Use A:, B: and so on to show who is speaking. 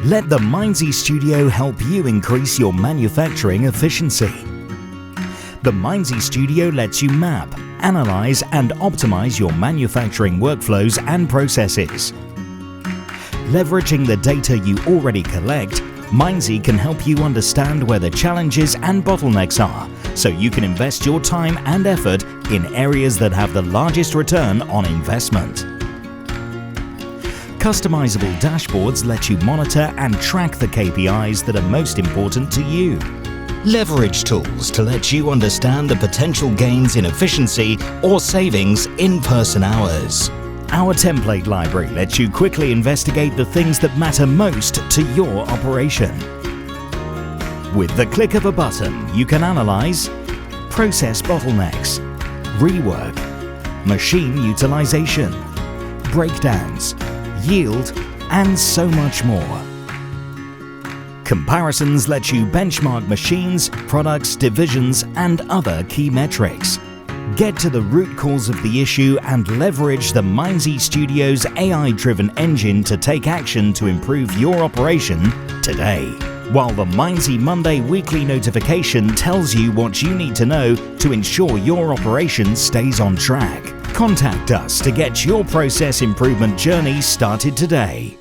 A: Let the mindzie Studio help you increase your manufacturing efficiency. The mindzie Studio lets you map, analyze and optimize your manufacturing workflows and processes. Leveraging the data you already collect, mindzie can help you understand where the challenges and bottlenecks are, so you can invest your time and effort in areas that have the largest return on investment. Customizable dashboards let you monitor and track the KPIs that are most important to you.
B: Leverage tools to let you understand the potential gains in efficiency or savings in person hours.
A: Our template library lets you quickly investigate the things that matter most to your operation. With the click of a button, you can analyze process bottlenecks, rework, machine utilization, breakdowns, yield, and so much more. Comparisons let you benchmark machines, products, divisions, and other key metrics. Get to the root cause of the issue and leverage the mindzie Studio's AI-driven engine to take action to improve your operation today. While the Mindzie Monday weekly notification tells you what you need to know to ensure your operation stays on track. Contact us to get your process improvement journey started today.